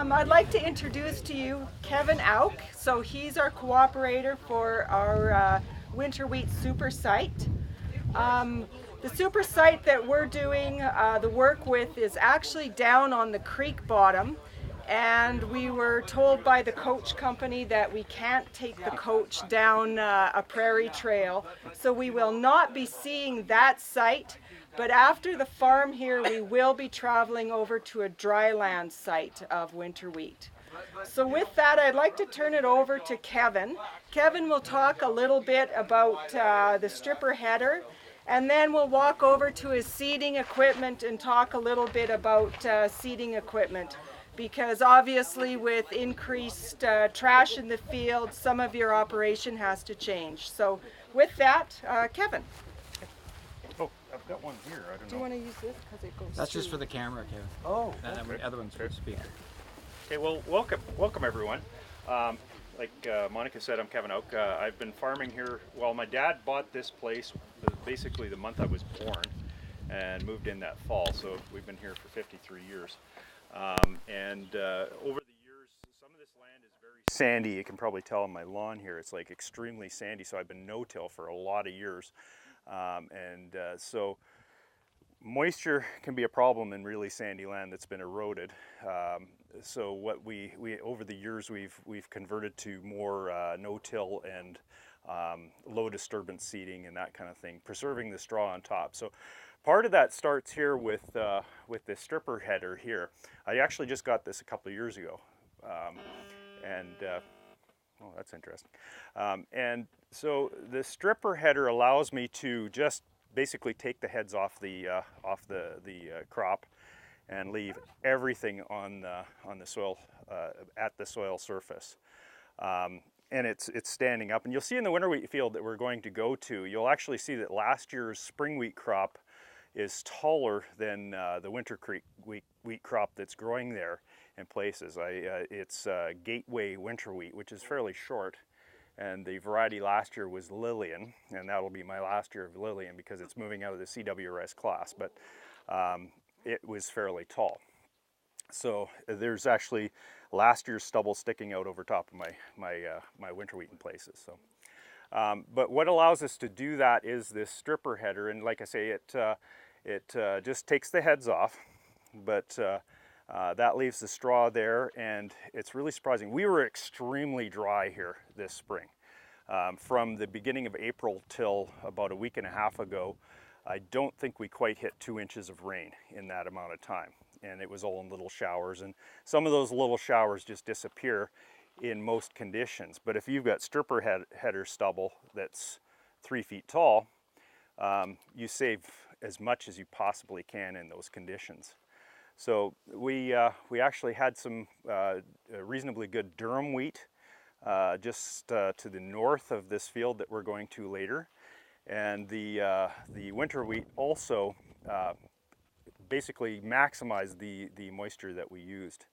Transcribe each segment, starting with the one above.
I'd like to introduce to you Kevin Auch. So he's our cooperator for our winter wheat super site. Um, the super site that we're doing the work with is actually down on the creek bottom, and we were told by the coach company that we can't take the coach down a prairie trail, so we will not be seeing that site. But after the farm here, we will be traveling over to a dryland site of winter wheat. So with that, I'd like to turn it over to Kevin. Kevin will talk a little bit about the stripper header, and then we'll walk over to his seeding equipment and talk a little bit about seeding equipment. Because obviously with increased trash in the field, some of your operation has to change. So with that, Kevin. Oh, I've got one here. I don't know. Do you want to use this? Because it goes That's through. just for the camera, Kevin. Oh, And then the other one's for the speaker. Okay, well, welcome everyone. Like Monica said, I'm Kevin Auch. I've been farming here. Well, my dad bought this place basically the month I was born and moved in that fall. So we've been here for 53 years. Over the years, some of this land is very sandy. You can probably tell on my lawn here, it's like extremely sandy. So I've been no-till for a lot of years. So moisture can be a problem in really sandy land that's been eroded. So what we over the years we've converted to more no-till and low disturbance seeding and that kind of thing, preserving the straw on top. So part of that starts here with the stripper header here. I actually just got this a couple of years ago, oh, that's interesting. And so the stripper header allows me to just basically take the heads off the crop and leave everything on the soil at the soil surface. And it's standing up. And you'll see in the winter wheat field that we're going to go to, you'll actually see that last year's spring wheat crop is taller than the winter wheat crop that's growing there in places. It's Gateway winter wheat, which is fairly short. And the variety last year was Lillian, and that'll be my last year of Lillian because it's moving out of the CWRS class, but it was fairly tall. So there's actually last year's stubble sticking out over top of my winter wheat in places. So, but what allows us to do that is this stripper header, and like I say, it just takes the heads off, but that leaves the straw there, and it's really surprising. We were extremely dry here this spring. From the beginning of April till about a week and a half ago, I don't think we quite hit 2 inches of rain in that amount of time. And it was all in little showers, and some of those little showers just disappear in most conditions. But if you've got stripper header stubble that's 3 feet tall, you save as much as you possibly can in those conditions. So we actually had some reasonably good durum wheat just to the north of this field that we're going to later, and the winter wheat also basically maximized the moisture that we used.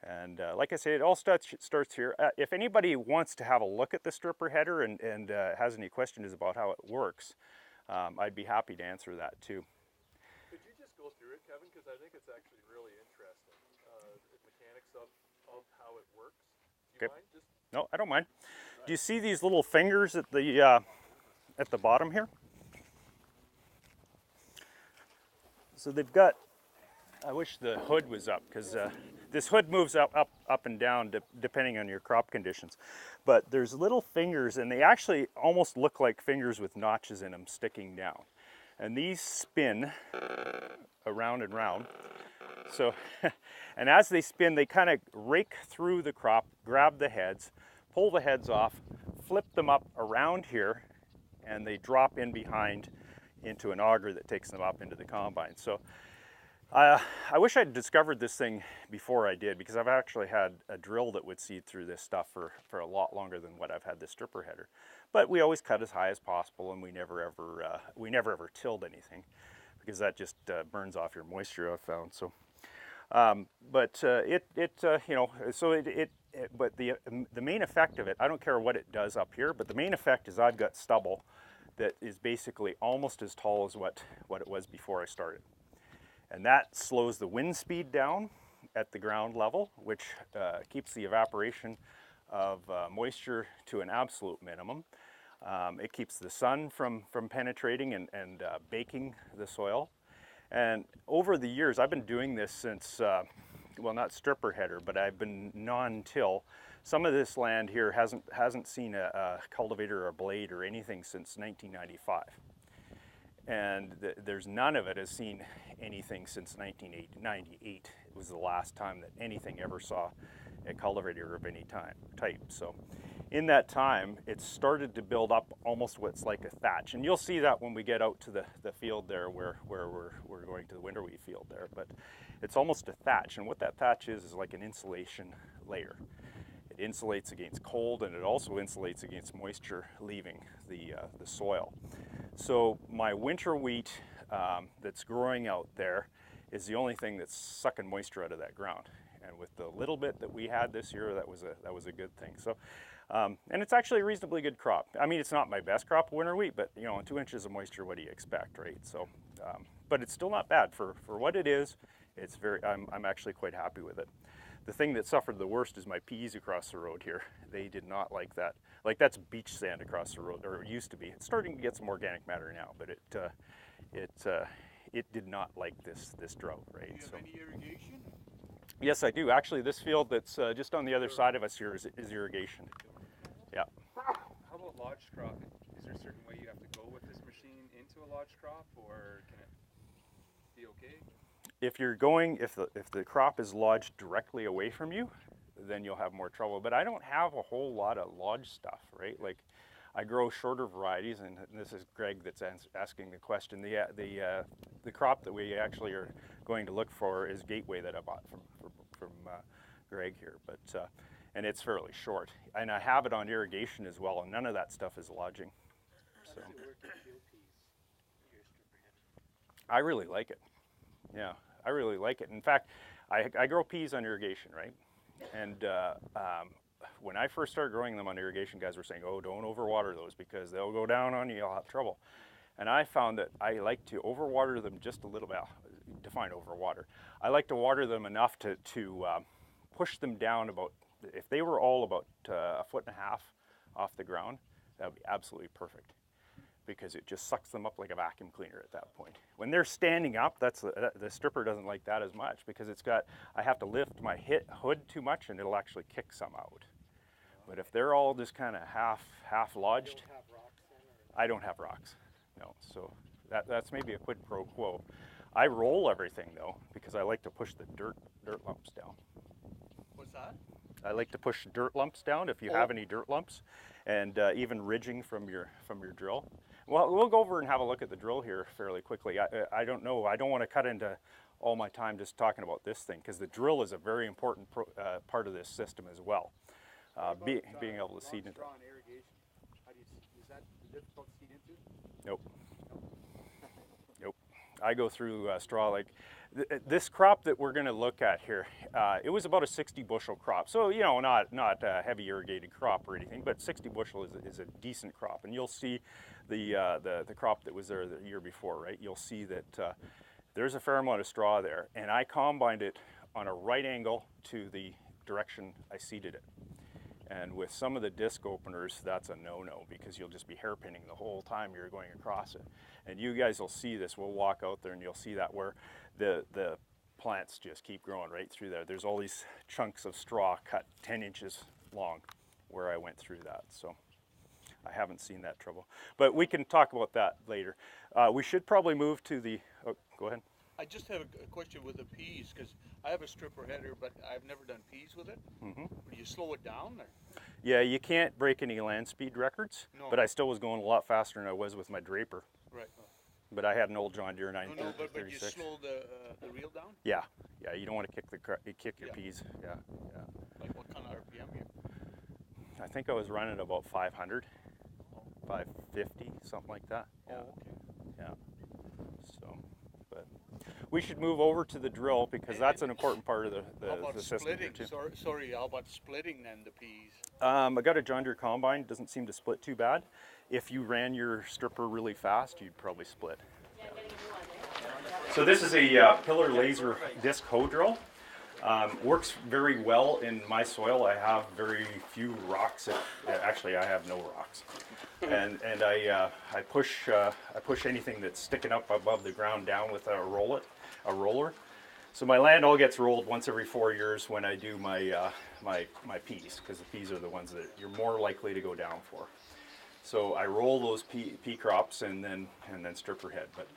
And like I say, it all starts here. If anybody wants to have a look at the stripper header and has any questions about how it works, I'd be happy to answer that too. Could you just go through it, Kevin? Because I think it's actually really interesting, the mechanics of how it works. Do you mind? No, I don't mind. Do you see these little fingers at the bottom here? So they've got, I wish the hood was up, because this hood moves up and down depending on your crop conditions. But there's little fingers, and they actually almost look like fingers with notches in them sticking down. And these spin around and round. So, and as they spin, they kind of rake through the crop, grab the heads, pull the heads off, flip them up around here, and they drop in behind into an auger that takes them up into the combine. So I wish I'd discovered this thing before I did, because I've actually had a drill that would seed through this stuff for a lot longer than what I've had this stripper header. But we always cut as high as possible, and we never ever tilled anything, because that just burns off your moisture, I've found. So, but the main effect of it, I don't care what it does up here, but the main effect is I've got stubble that is basically almost as tall as what it was before I started. And that slows the wind speed down, at the ground level, which keeps the evaporation of moisture to an absolute minimum. It keeps the sun from penetrating and baking the soil. And over the years, I've been doing this since, well, not stripper header, but I've been non-till. Some of this land here hasn't seen a cultivator or a blade or anything since 1995. And there's none of it has seen anything since 1998. It was the last time that anything ever saw a cultivator of any type. So in that time, it started to build up almost what's like a thatch. And you'll see that when we get out to the field there where we're going to the winter wheat field there. But it's almost a thatch. And what that thatch is like an insulation layer. It insulates against cold, and it also insulates against moisture leaving the soil. So my winter wheat that's growing out there is the only thing that's sucking moisture out of that ground. And with the little bit that we had this year, that was a good thing. So, and it's actually a reasonably good crop. I mean, it's not my best crop of winter wheat, but you know, 2 inches of moisture, what do you expect, right? So, but it's still not bad for what it is. It's I'm actually quite happy with it. The thing that suffered the worst is my peas across the road here. They did not like that. Like, that's beach sand across the road, or it used to be. It's starting to get some organic matter now, but it did not like this drought, right? Do you have any irrigation? Yes, I do. Actually, this field that's just on the other side of us here is irrigation. Yeah. How about lodge cropping? Is there a certain way you have to go with this machine into a lodge crop, or can it be okay? If you're going, if the crop is lodged directly away from you, then you'll have more trouble. But I don't have a whole lot of lodge stuff, right? Like, I grow shorter varieties, and this is Greg that's asking the question. The crop that we actually are going to look for is Gateway that I bought from Greg here, but and it's fairly short. And I have it on irrigation as well, and none of that stuff is lodging. So I really like it. Yeah, I really like it. In fact, I grow peas on irrigation, right? And when I first started growing them on irrigation, guys were saying, oh, don't overwater those because they'll go down on you, you'll have trouble. And I found that I like to overwater them just a little bit. Define overwater. I like to water them enough to push them down about, if they were all about 1.5 feet off the ground, that would be absolutely perfect, because it just sucks them up like a vacuum cleaner at that point. When they're standing up, the stripper doesn't like that as much, because I have to lift my hood too much and it'll actually kick some out. But if they're all just kind of half lodged, I don't have rocks, no. So that's maybe a quid pro quo. I roll everything though, because I like to push the dirt lumps down. What's that? I like to push dirt lumps down if you have any dirt lumps, and even ridging from your drill. Well, we'll go over and have a look at the drill here fairly quickly. I don't know. I don't want to cut into all my time just talking about this thing, because the drill is a very important part of this system as well. Being able to seed into. Irrigation. Is that difficult to seed into? Nope. Nope. I go through straw like. This crop that we're going to look at here, it was about a 60 bushel crop. So, you know, not a heavy irrigated crop or anything, but 60 bushel is a decent crop. And you'll see the crop that was there the year before, right? You'll see that there's a fair amount of straw there. And I combined it on a right angle to the direction I seeded it. And with some of the disc openers, that's a no-no, because you'll just be hairpinning the whole time you're going across it. And you guys will see this. We'll walk out there and you'll see that where the plants just keep growing right through there. There's all these chunks of straw cut 10 inches long where I went through that. So I haven't seen that trouble. But we can talk about that later. We should probably move to the, oh, go ahead. I just have a question with the peas, because I have a stripper header, but I've never done peas with it. Mm-hmm. Would you slow it down? Or? Yeah, you can't break any land speed records, No. but I still was going a lot faster than I was with my draper. Right. But I had an old John Deere 936. But you slow the reel down? Yeah, you don't want to kick your Yeah. peas. Yeah. Like what kind of RPM you? I think I was running about 500, 550, something like that. Yeah. Oh, okay. Yeah. So, but we should move over to the drill, because that's an important part of How about the system here splitting? too. Sorry, how about splitting then the peas? I got a John Deere combine. Doesn't seem to split too bad. If you ran your stripper really fast, you'd probably split. So this is a pillar laser disc hoe drill. Works very well in my soil. I have very few rocks. Actually, I have no rocks, and I push anything that's sticking up above the ground down with a roller. So my land all gets rolled once every 4 years when I do my my peas, because the peas are the ones that you're more likely to go down for. So I roll those pea crops and then stripper head. But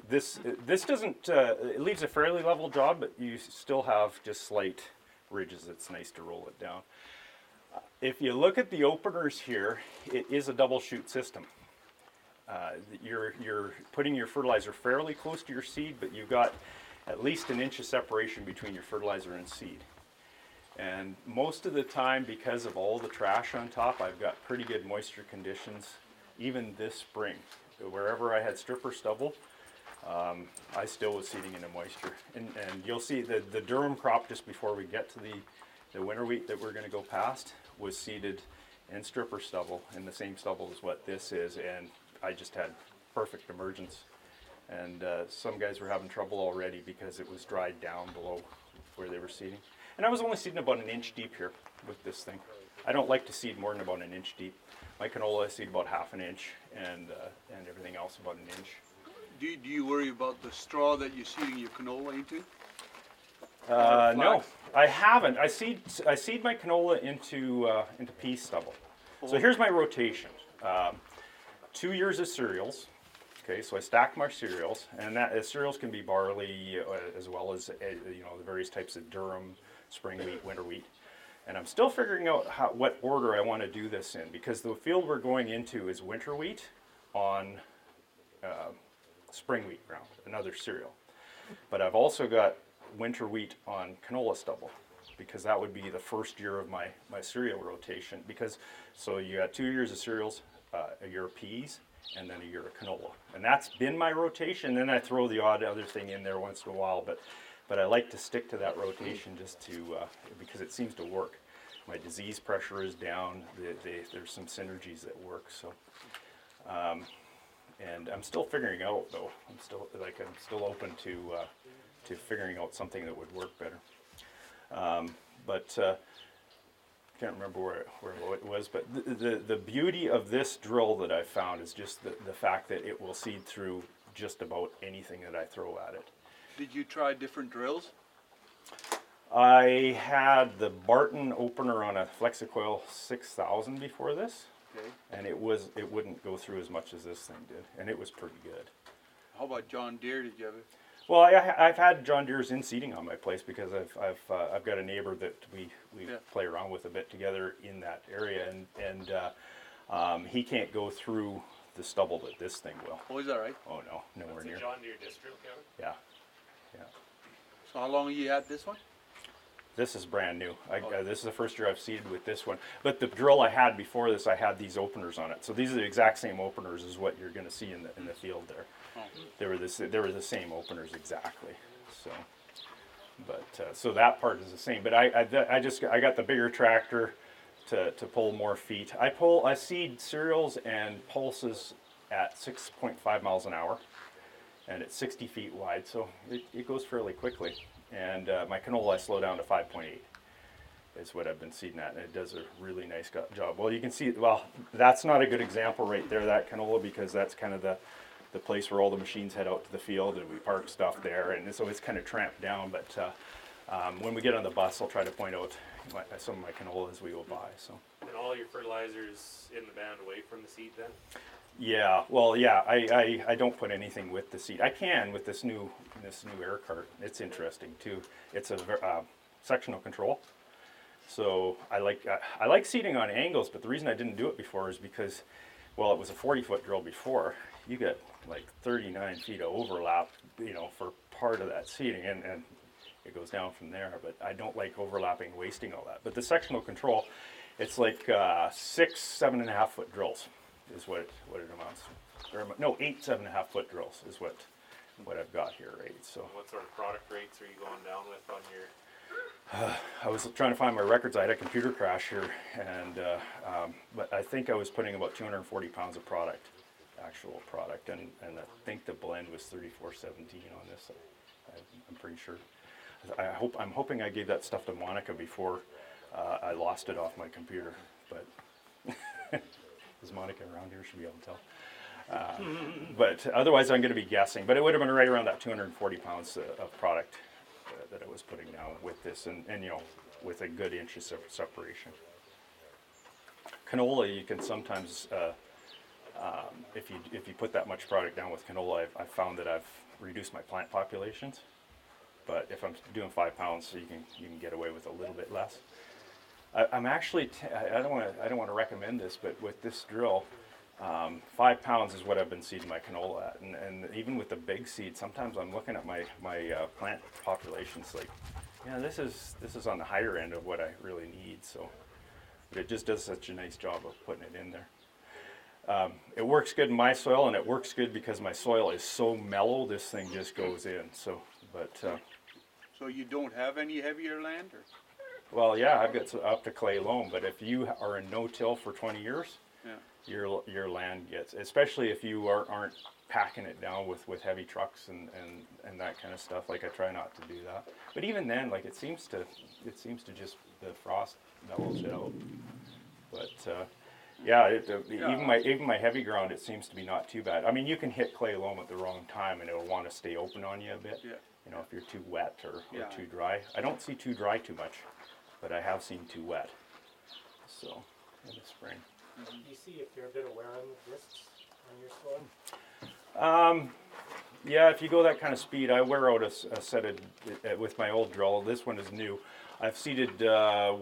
this doesn't, it leaves a fairly level job, but you still have just slight ridges. It's nice to roll it down. If you look at the openers here, it is a double shoot system. You're putting your fertilizer fairly close to your seed, but you've got at least an inch of separation between your fertilizer and seed. And most of the time, because of all the trash on top, I've got pretty good moisture conditions, even this spring. Wherever I had stripper stubble, I still was seeding into moisture. And you'll see the durum crop just before we get to the winter wheat that we're going to go past was seeded in stripper stubble, in the same stubble as what this is, and I just had perfect emergence. And some guys were having trouble already because it was dried down below where they were seeding. And I was only seeding about an inch deep here with this thing. I don't like to seed more than about an inch deep. My canola I seed about half an inch, and everything else about an inch. Do you worry about the straw that you're seeding your canola into? No, I haven't. I seed my canola into pea stubble. So here's my rotation. 2 years of cereals. Okay, so I stack my cereals, and cereals can be barley as well as the various types of durum, spring wheat, winter wheat. And I'm still figuring out what order I want to do this in, because the field we're going into is winter wheat on spring wheat ground, another cereal. But I've also got winter wheat on canola stubble, because that would be the first year of my cereal rotation. So you got 2 years of cereals, a year of peas, and then a year of canola. And that's been my rotation. Then I throw the odd other thing in there once in a while, but I like to stick to that rotation just to, because it seems to work. My disease pressure is down. There's some synergies that work. So, and I'm still figuring out though. I'm still open to figuring out something that would work better. Can't remember where it was, but the beauty of this drill that I found is just the fact that it will seed through just about anything that I throw at it. Did you try different drills? I had the Barton opener on a Flexicoil 6000 before this, Okay. and it wouldn't go through as much as this thing did, and it was pretty good. How about John Deere? Did you ever? Well, I've had John Deere's in seeding on my place because I've got a neighbor that we play around with a bit together in that area, and he can't go through the stubble that this thing will. Oh, is that right? Oh no, nowhere near. John Deere distro, Kevin? Yeah. So how long have you had this one? This is brand new. This is the first year I've seeded with this one. But the drill I had before this, I had these openers on it. So these are the exact same openers as what you're going to see in the field there. Oh. They were the same openers exactly. So, so that part is the same. But I got the bigger tractor to pull more feet. I seed cereals and pulses at 6.5 miles an hour, and it's 60 feet wide, so it goes fairly quickly. And my canola I slow down to 5.8 is what I've been seeding at, and it does a really nice job. Well, you can see, that's not a good example right there, that canola, because that's kind of the place where all the machines head out to the field, and we park stuff there, and so it's kind of tramped down. But when we get on the bus, I'll try to point out some of my canola as we go by. So. And all your fertilizers in the band away from the seed then? Yeah, well, yeah, I don't put anything with the seed. I can with this new air cart. It's interesting too. It's a sectional control, so I like seeding on angles. But the reason I didn't do it before is because, well, it was a 40-foot drill before. You get like 39 feet of overlap, for part of that seeding, and it goes down from there. But I don't like overlapping, wasting all that. But the sectional control, it's like 6 7.5 foot drills is what it amounts to. Or, no, 8 7.5 foot drills is what I've got here, right? So what sort of product rates are you going down with on your? I was trying to find my records. I had a computer crash here, and but I think I was putting about 240 pounds of product, actual product, and I think the blend was 34.17 on this. I'm pretty sure. I'm hoping I gave that stuff to Monica before I lost it off my computer. But is Monica around here? Should be able to tell. But otherwise, I'm going to be guessing. But it would have been right around that 240 pounds of product that I was putting down with this, and you know, with a good inch of separation. Canola, you can sometimes, if you put that much product down with canola, I've found that I've reduced my plant populations. But if I'm doing 5 pounds, so you can get away with a little bit less. I'm actually I don't want to recommend this, but with this drill, 5 pounds is what I've been seeding my canola at, and even with the big seed, sometimes I'm looking at my plant populations like, yeah, this is on the higher end of what I really need. So, but it just does such a nice job of putting it in there. It works good in my soil, and it works good because my soil is so mellow. This thing just goes in. So, but So you don't have any heavier land, or? well, yeah, I've got up to clay loam, but if you are in no-till for 20 years, Yeah. your land gets, especially if you aren't packing it down with heavy trucks and that kind of stuff. Like, I try not to do that. But even then, like, it seems to just, the frost mellows it out. But yeah, even my heavy ground, it seems to be not too bad. I mean, you can hit clay loam at the wrong time and it'll want to stay open on you a bit. Yeah. You know, if you're too wet or Yeah. too dry. I don't see too dry too much, but I have seen too wet. So, in the spring. Do you see if you're a bit of wear on the discs on your soil? Yeah, if you go that kind of speed, I wear out a set of, with my old drill. This one is new. I've seeded, a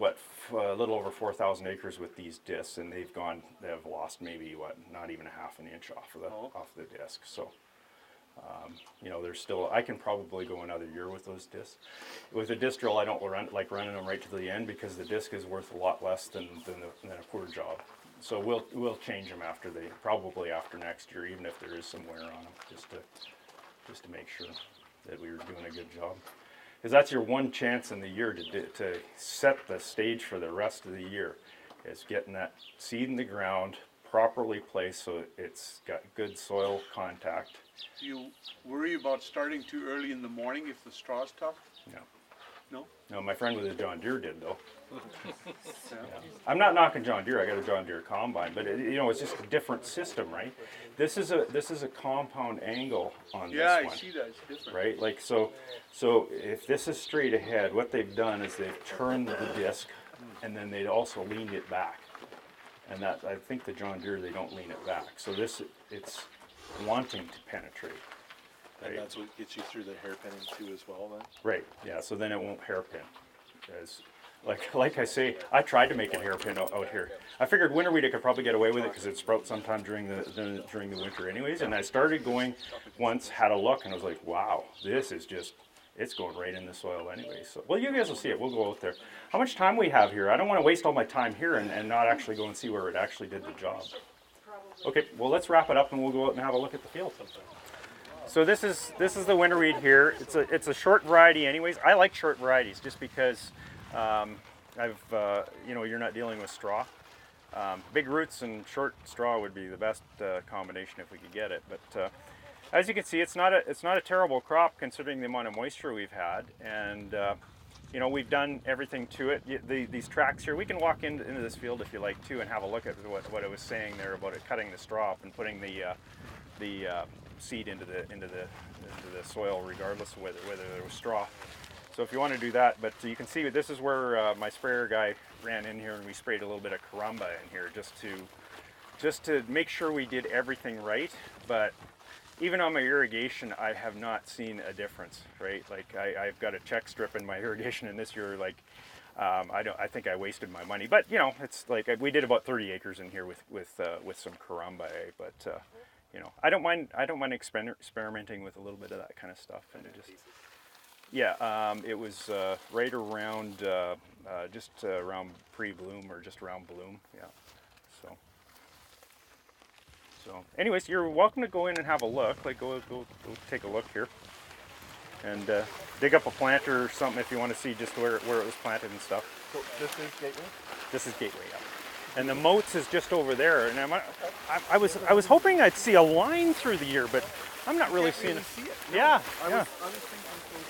little over 4,000 acres with these discs, and they've lost maybe, not even a half an inch off the disc. So, you know, there's still, I can probably go another year with those discs. With a disc drill, I don't like running them right to the end because the disc is worth a lot less than a poor job. So we'll change them probably after next year, even if there is some wear on them, just to make sure that we were doing a good job. Because that's your one chance in the year to set the stage for the rest of the year, is getting that seed in the ground properly placed so it's got good soil contact. Do you worry about starting too early in the morning if the straw's tough? No. No? No, my friend with his John Deere did though. Yeah. I'm not knocking John Deere. I got a John Deere combine, but you know, it's just a different system, right? This is a compound angle on Yeah, this one. I see that. It's different. Right? Like, so if this is straight ahead, what they've done is they've turned the disc, and then they'd also leaned it back. And that, I think the John Deere, they don't lean it back. So it's wanting to penetrate. Right? And that's what gets you through the hairpinning too as well then? Right, yeah, so then it won't hairpin. As, like I say, I tried to make it hairpin out here. I figured winter wheat I could probably get away with it because it sprouts sometime during the winter anyways. And I started going once, had a look, and I was like, wow, this is just, it's going right in the soil anyway. So, well, you guys will see it. We'll go out there. How much time we have here? I don't want to waste all my time here and not actually go and see where it actually did the job. Okay, well, let's wrap it up and we'll go out and have a look at the field. So this is the winter wheat here. It's a short variety anyways. I like short varieties just because you're not dealing with straw. Big roots and short straw would be the best combination if we could get it. But as you can see, it's not a terrible crop considering the amount of moisture we've had, and you know, we've done everything to it. These tracks here, we can walk into this field if you like too and have a look at what I was saying there about it cutting the straw up and putting the seed into the soil regardless of whether there was straw. So if you want to do that, but you can see this is where my sprayer guy ran in here and we sprayed a little bit of caramba in here just to make sure we did everything right. But even on my irrigation, I have not seen a difference, right? Like I've got a check strip in my irrigation, and this year, like I think I wasted my money. But you know, it's like we did about 30 acres in here with some caramba, but you know, I don't mind experimenting with a little bit of that kind of stuff, and it just. Yeah, it was right around, just around pre-bloom or just around bloom. Yeah. So, anyways, you're welcome to go in and have a look. Like, go take a look here, and dig up a plant or something if you want to see just where it was planted and stuff. So this is Gateway? This is Gateway, yeah. And the moats is just over there. And I was hoping I'd see a line through the year, but I'm not really seeing it. See it. Yeah, I yeah. was thinking so too.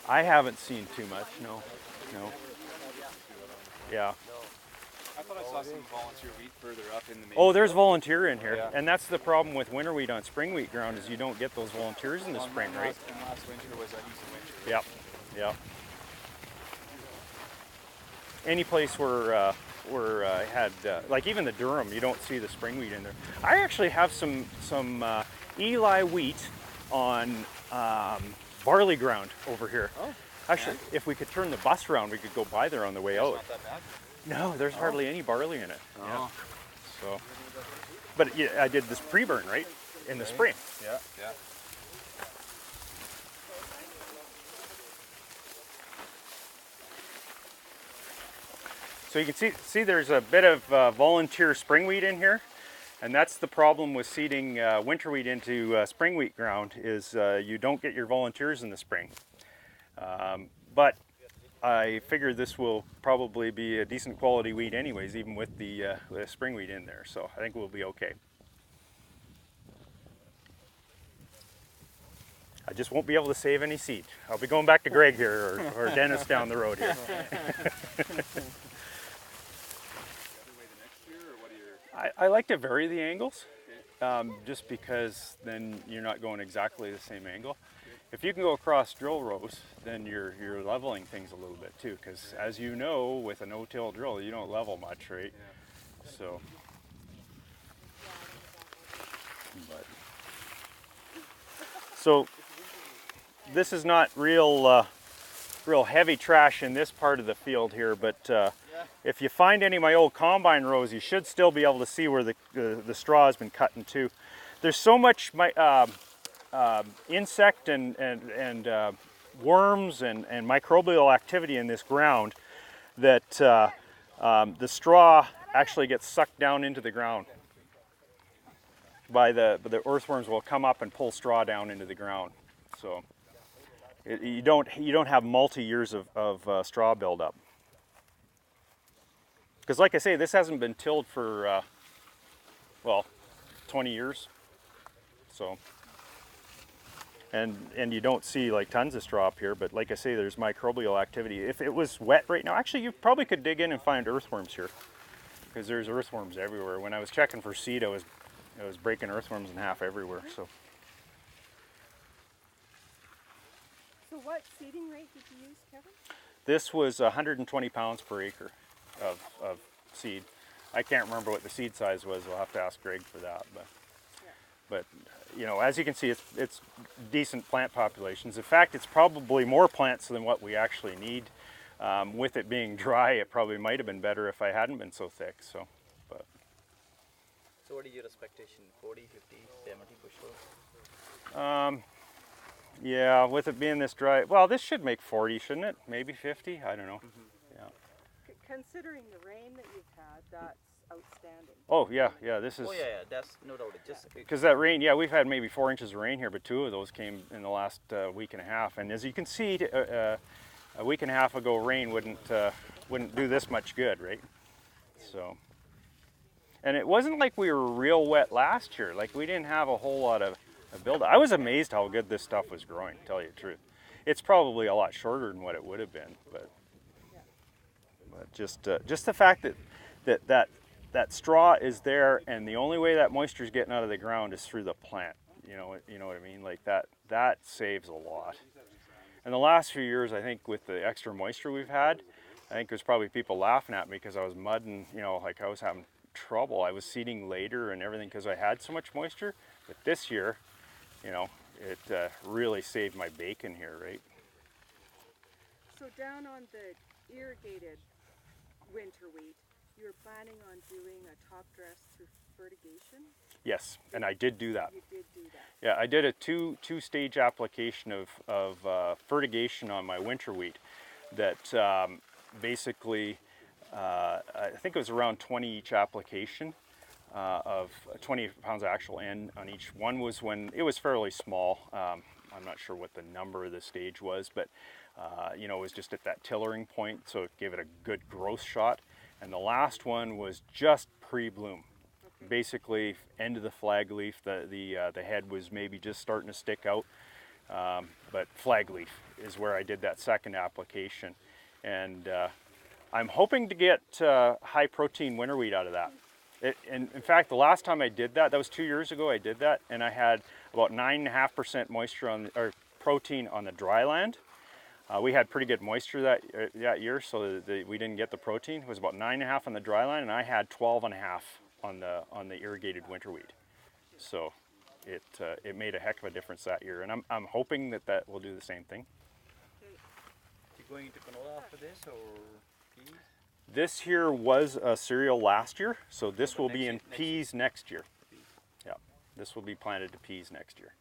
I haven't seen too much, no. No. Yeah. I thought I saw some volunteer wheat further up in the main. Oh, there's volunteer in here. Yeah. And that's the problem with winter wheat on spring wheat ground is you don't get those volunteers in the Well, spring, and right? last winter was a decent winter. Yep. Yep. Any place where I had like even the Durham, you don't see the spring wheat in there. I actually have some Eli wheat on barley ground over here. Oh. Actually, if we could turn the bus around, we could go by there on the way out. Not that bad. No, there's hardly any barley in it. Oh. Yeah. So, but yeah, I did this pre-burn right in the spring. Yeah. Yeah. So you can see there's a bit of volunteer spring wheat in here, and that's the problem with seeding winter wheat into spring wheat ground is you don't get your volunteers in the spring. But I figure this will probably be a decent quality wheat anyways, even with the spring wheat in there. So I think we'll be okay. I just won't be able to save any seed. I'll be going back to Greg here or Dennis down the road here. I like to vary the angles, just because then you're not going exactly the same angle. If you can go across drill rows, then you're leveling things a little bit too, because as you know, with a no-till drill, you don't level much, right? So, so this is not real heavy trash in this part of the field here, but if you find any of my old combine rows, you should still be able to see where the straw has been cut in two. There's so much insect and worms and microbial activity in this ground that the straw actually gets sucked down into the ground. By the earthworms will come up and pull straw down into the ground. So you don't have multi-years of straw buildup. Because like I say, this hasn't been tilled for, well, 20 years. So, and you don't see like tons of straw up here, but like I say, there's microbial activity. If it was wet right now, actually you probably could dig in and find earthworms here. Because there's earthworms everywhere. When I was checking for seed, I was breaking earthworms in half everywhere. So what seeding rate did you use, Kevin? this was 120 pounds per acre of seed. I can't remember what the seed size was. We'll have to ask Greg for that. But you know, as you can see, it's decent plant populations. In fact, it's probably more plants than what we actually need. With it being dry, it probably might have been better if I hadn't been so thick. So, but. So what is your expectation? 40, 50, 70 bushels? Yeah, with it being this dry, well, this should make 40, shouldn't it? Maybe 50? I don't know. Yeah. Considering the rain that you've had, that's outstanding. Oh yeah, this is. Oh yeah, that's no doubt. Because that rain, yeah, we've had maybe 4 inches of rain here, but 2 of those came in the last week and a half. And as you can see, a week and a half ago, rain wouldn't do this much good, right? So. And it wasn't like we were real wet last year. Like we didn't have a whole lot of buildup. I was amazed how good this stuff was growing, to tell you the truth. It's probably a lot shorter than what it would have been, but just the fact that straw is there, and the only way that moisture is getting out of the ground is through the plant. You know what I mean? Like that saves a lot. And the last few years, I think with the extra moisture we've had, I think there's probably people laughing at me because I was mudding, like I was having trouble. I was seeding later and everything because I had so much moisture. But this year, it really saved my bacon here, right? So down on the irrigated winter wheat, you're planning on doing a top dress through fertigation? Yes, and I did do that. You did do that. Yeah, I did a two-stage application of fertigation on my winter wheat that basically, I think it was around 20 each application of 20 pounds of actual N on each. One was when it was fairly small. I'm not sure what the number of the stage was, but it was just at that tillering point, so it gave it a good growth shot. And the last one was just pre-bloom. Basically, end of the flag leaf, the head was maybe just starting to stick out. But flagleaf is where I did that second application. And I'm hoping to get high protein winter wheat out of that. And in fact, the last time I did that, that was 2 years ago I did that, and I had about 9.5% moisture or protein on the dry land. We had pretty good moisture that year, so we didn't get the protein. It was about 9.5 on the dry land, and I had 12.5 on the irrigated winter wheat. So it made a heck of a difference that year, and I'm hoping that will do the same thing. You going into canola after this or peas? This here was a cereal last year, so this will be in next peas next year. Yeah, this will be planted to peas next year.